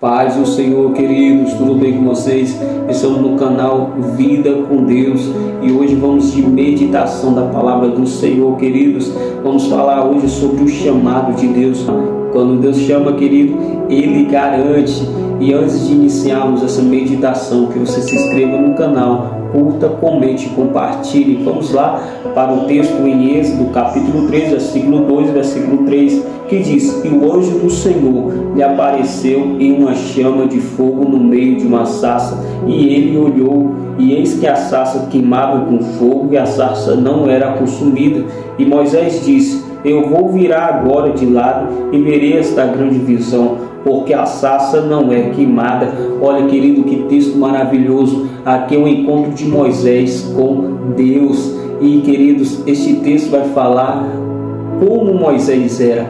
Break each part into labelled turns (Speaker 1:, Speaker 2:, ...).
Speaker 1: Paz do Senhor, queridos, tudo bem com vocês? Estamos no canal Vida com Deus e hoje vamos de meditação da palavra do Senhor, queridos. Vamos falar hoje sobre o chamado de Deus. Quando Deus chama, querido, Ele garante. E antes de iniciarmos essa meditação, que você se inscreva no canal, curta, comente, compartilhe. Vamos lá para o texto em Êxodo, capítulo 3, versículo 2 e versículo 3, que diz: E o anjo do Senhor lhe apareceu em uma chama de fogo no meio de uma sarça, e ele olhou, e eis que a sarça queimava com fogo, e a sarça não era consumida. E Moisés disse: Eu vou virar agora de lado e verei esta grande visão, porque a sarça não é queimada. Olha, querido, que texto maravilhoso. Aqui é o encontro de Moisés com Deus. E, queridos, este texto vai falar como Moisés era,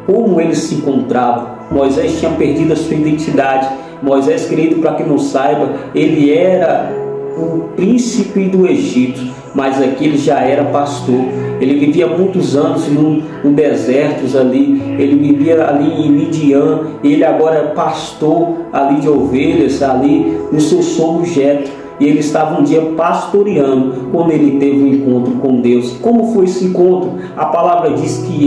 Speaker 1: como ele se encontrava. Moisés tinha perdido a sua identidade. Moisés, querido, para quem não saiba, ele era o príncipe do Egito, mas aqui ele já era pastor. Ele vivia muitos anos no desertos ali, ele vivia ali em Midian, ele agora é pastor ali de ovelhas, ali no seu sogro Jetro. E ele estava um dia pastoreando quando ele teve um encontro com Deus. Como foi esse encontro? A palavra diz que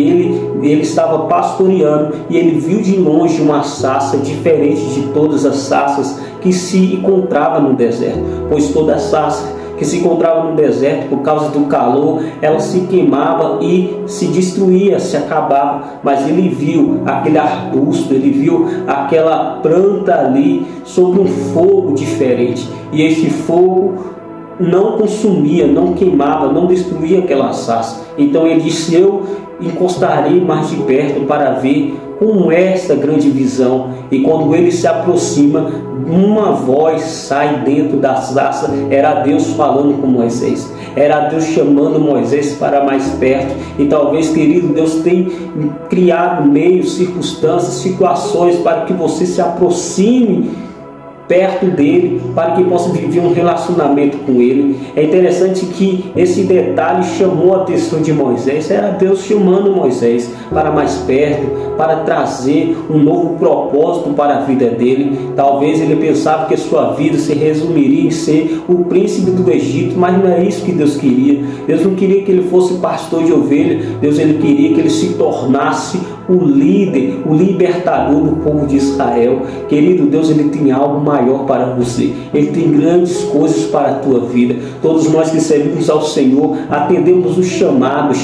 Speaker 1: ele estava pastoreando e ele viu de longe uma sarça diferente de todas as sarças que se encontrava no deserto, pois toda sarça que se encontrava no deserto, por causa do calor, ela se queimava e se destruía, se acabava. Mas ele viu aquele arbusto, ele viu aquela planta ali sobre um fogo diferente, e este fogo não consumia, não queimava, não destruía aquela sarça. Então ele disse: eu encostarei mais de perto para ver como é essa grande visão. E quando ele se aproxima, uma voz sai dentro da sarça. Era Deus falando com Moisés, era Deus chamando Moisés para mais perto. E talvez, querido, Deus tenha criado meios, circunstâncias, situações para que você se aproxime perto dele, para que possa viver um relacionamento com ele. É interessante que esse detalhe chamou a atenção de Moisés. Era Deus chamando Moisés para mais perto, para trazer um novo propósito para a vida dele. Talvez ele pensava que a sua vida se resumiria em ser o príncipe do Egito, mas não é isso que Deus queria. Deus não queria que ele fosse pastor de ovelha. Deus queria que ele se tornasse o líder, o libertador do povo de Israel. Querido, Deus ele tem algo maior para você. Ele tem grandes coisas para a tua vida. Todos nós que servimos ao Senhor atendemos o chamado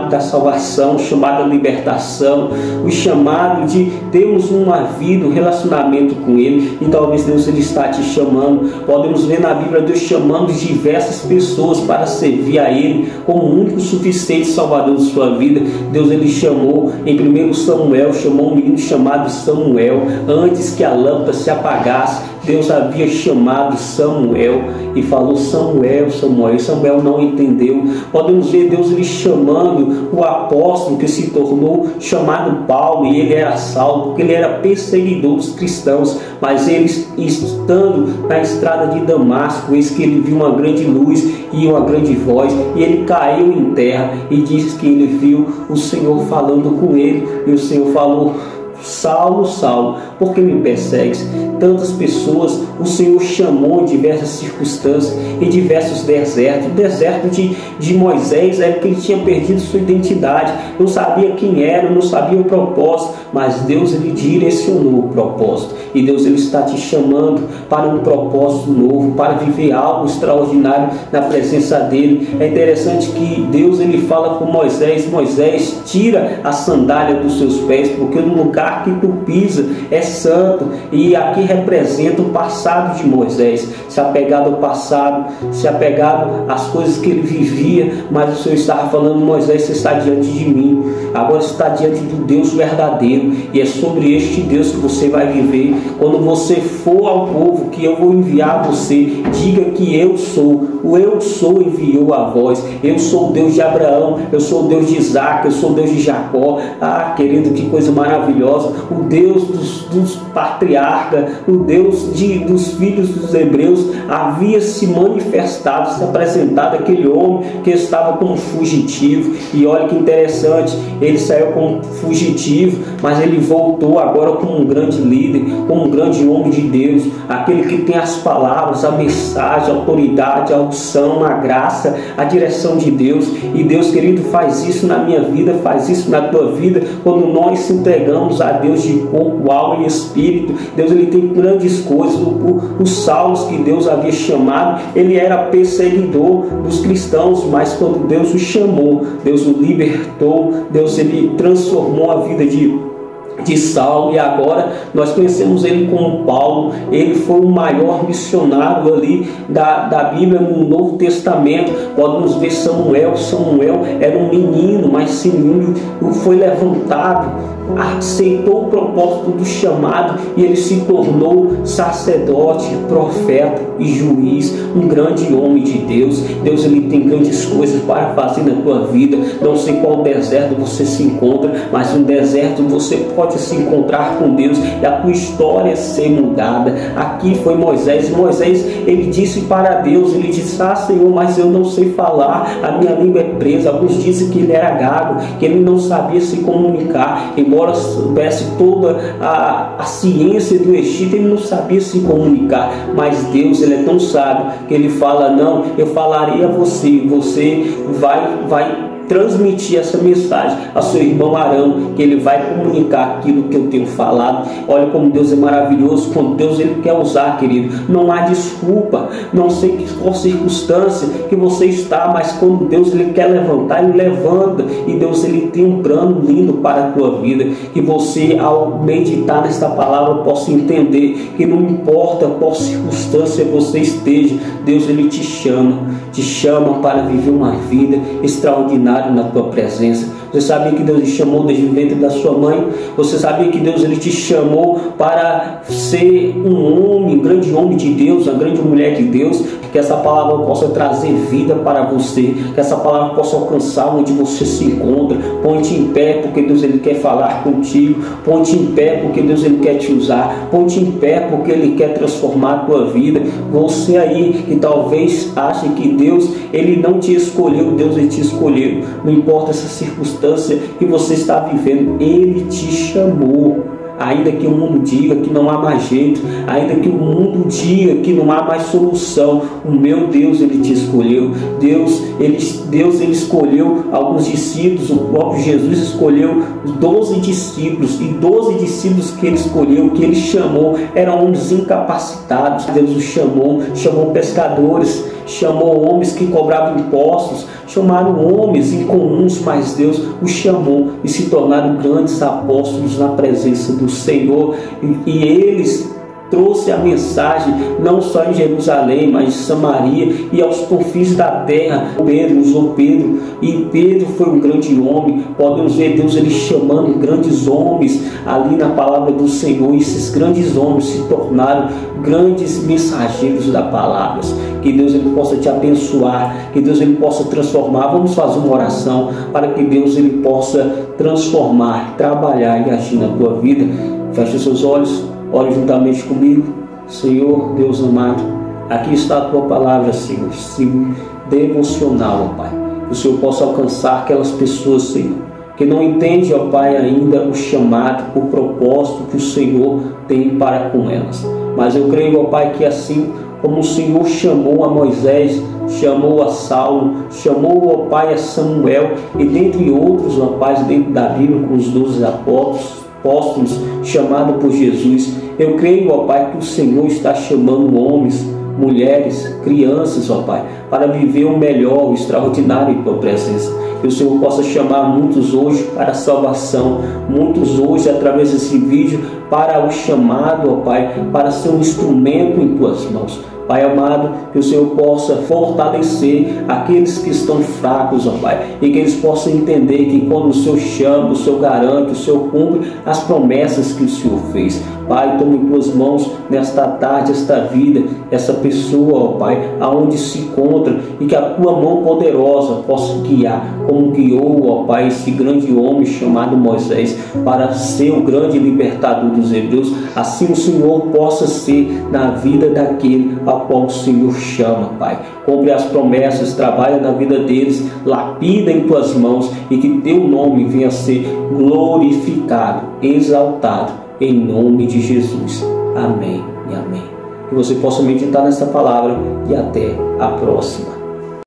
Speaker 1: da salvação, o chamado da libertação, o chamado de termos uma vida, um relacionamento com Ele. E talvez Deus ele está te chamando. Podemos ver na Bíblia Deus chamando diversas pessoas para servir a Ele como o único suficiente Salvador de sua vida. Deus ele chamou em 1 Samuel, chamou um menino chamado Samuel. Antes que a lâmpada se apagasse, Deus havia chamado Samuel e falou: Samuel, Samuel. E Samuel não entendeu. Podemos ver Deus ele chamando o apóstolo que se tornou chamado Paulo, e ele era Saulo, porque ele era perseguidor dos cristãos. Mas ele, estando na estrada de Damasco, eis que ele viu uma grande luz e uma grande voz, e ele caiu em terra, e diz que ele viu o Senhor falando com ele, e o Senhor falou: Saulo, Saulo, por que me persegues? Tantas pessoas o Senhor chamou em diversas circunstâncias, em diversos desertos. O deserto de Moisés era que ele tinha perdido sua identidade, não sabia quem era, não sabia o propósito, mas Deus ele direcionou o propósito. E Deus ele está te chamando para um propósito novo, para viver algo extraordinário na presença dele. É interessante que Deus ele fala com Moisés: Moisés, tira a sandália dos seus pés, porque no lugar que tu pisa é santo. E aqui representa o passado de Moisés, se apegado ao passado, se apegado às coisas que ele vivia. Mas o Senhor estava falando: Moisés, você está diante de mim, agora você está diante do Deus verdadeiro, e é sobre este Deus que você vai viver. Quando você for ao povo que eu vou enviar você, diga que eu sou, o eu sou enviou a vós. Eu sou o Deus de Abraão, eu sou o Deus de Isaac, eu sou o Deus de Jacó. Ah, querido, que coisa maravilhosa. poderosa, o Deus dos patriarcas, o Deus dos filhos dos hebreus, havia se manifestado, se apresentado aquele homem que estava como fugitivo. E olha que interessante, ele saiu como fugitivo, mas ele voltou agora como um grande líder, como um grande homem de Deus, aquele que tem as palavras, a mensagem, a autoridade, a unção, a graça, a direção de Deus. E Deus, querido, faz isso na minha vida, faz isso na tua vida, quando nós se entregamos a Deus de corpo, alma e espírito. Deus, ele tem grandes coisas. Os Saulos que Deus havia chamado, ele era perseguidor dos cristãos, mas quando Deus o chamou, Deus o libertou, Deus, ele transformou a vida de Saulo, e agora nós conhecemos ele como Paulo. Ele foi o maior missionário ali da Bíblia no Novo Testamento. Podemos ver Samuel era um menino, mas esse menino foi levantado, aceitou o propósito do chamado, e ele se tornou sacerdote, profeta e juiz, um grande homem de Deus. Deus, ele tem grandes coisas para fazer na tua vida. Não sei qual deserto você se encontra, mas no deserto você pode se encontrar com Deus e a tua história ser mudada. Aqui foi Moisés, e Moisés, ele disse para Deus, ele disse: Senhor, mas eu não sei falar, a minha língua é presa. Alguns dizem que ele era gago, que ele não sabia se comunicar, embora soubesse toda a ciência do Egito, ele não sabia se comunicar. Mas Deus, ele é tão sábio que ele fala: não, eu falarei a você, você vai transmitir essa mensagem a seu irmão Arão, que ele vai comunicar aquilo que eu tenho falado. Olha como Deus é maravilhoso. Quando Deus, ele quer usar, querido, não há desculpa. Não sei qual circunstância que você está, mas quando Deus, ele quer levantar, ele levanta. E Deus, ele tem um plano lindo para a tua vida, que você, ao meditar nesta palavra, possa entender que não importa qual circunstância você esteja, Deus, ele te chama para viver uma vida extraordinária na tua presença. Você sabia que Deus te chamou desde o ventre da sua mãe? Você sabia que Deus, ele te chamou para ser um homem, um grande homem de Deus, uma grande mulher de Deus? Que essa palavra possa trazer vida para você, que essa palavra possa alcançar onde você se encontra. Põe-te em pé, porque Deus, ele quer falar contigo. Põe-te em pé, porque Deus, ele quer te usar. Põe-te em pé, porque ele quer transformar a tua vida. Você aí que talvez ache que Deus, ele não te escolheu, Deus, ele te escolheu. Não importa essa circunstância que você está vivendo, ele te chamou. Ainda que o mundo diga que não há mais jeito, ainda que o mundo diga que não há mais solução, o meu Deus, ele te escolheu. Deus ele escolheu alguns discípulos. O próprio Jesus escolheu 12 discípulos, e 12 discípulos que ele escolheu, que ele chamou, eram homens incapacitados. Deus os chamou pescadores, chamou homens que cobravam impostos, chamaram homens incomuns, mas Deus os chamou e se tornaram grandes apóstolos na presença do Senhor. E eles trouxe a mensagem não só em Jerusalém, mas em Samaria e aos confins da terra. Pedro usou Pedro, e Pedro foi um grande homem. Podemos ver Deus, ele chamando grandes homens ali na palavra do Senhor, e esses grandes homens se tornaram grandes mensageiros da palavra. Que Deus, ele possa te abençoar, que Deus, ele possa transformar. Vamos fazer uma oração para que Deus, ele possa transformar, trabalhar e agir na tua vida. Feche os seus olhos, ore juntamente comigo. Senhor Deus amado, aqui está a tua palavra, Senhor, devocional, ó Pai. Que o Senhor possa alcançar aquelas pessoas, Senhor, que não entendem, ó Pai, ainda o chamado, o propósito que o Senhor tem para com elas. Mas eu creio, ó Pai, que assim como o Senhor chamou a Moisés, chamou a Saulo, chamou, ó Pai, a Samuel, e dentre outros, ó Pai, dentro da Bíblia, com os 12 apóstolos, chamado por Jesus, eu creio, ó Pai, que o Senhor está chamando homens, mulheres, crianças, ó Pai, para viver o melhor, o extraordinário em tua presença. Que o Senhor possa chamar muitos hoje para a salvação, muitos hoje através desse vídeo para o chamado, ó Pai, para ser um instrumento em tuas mãos. Pai amado, que o Senhor possa fortalecer aqueles que estão fracos, ó Pai, e que eles possam entender que quando o Senhor chama, o Senhor garante, o Senhor cumpre as promessas que o Senhor fez. Pai, toma em tuas mãos nesta tarde, esta vida, essa pessoa, ó Pai, aonde se encontra, e que a tua mão poderosa possa guiar, como guiou, ó Pai, esse grande homem chamado Moisés, para ser o grande libertador dos hebreus. Assim o Senhor possa ser na vida daquele a qual o Senhor chama, Pai. Cumpre as promessas, trabalha na vida deles, lapida em tuas mãos, e que teu nome venha a ser glorificado, exaltado, em nome de Jesus. Amém e amém. Que você possa meditar nessa palavra e até a próxima.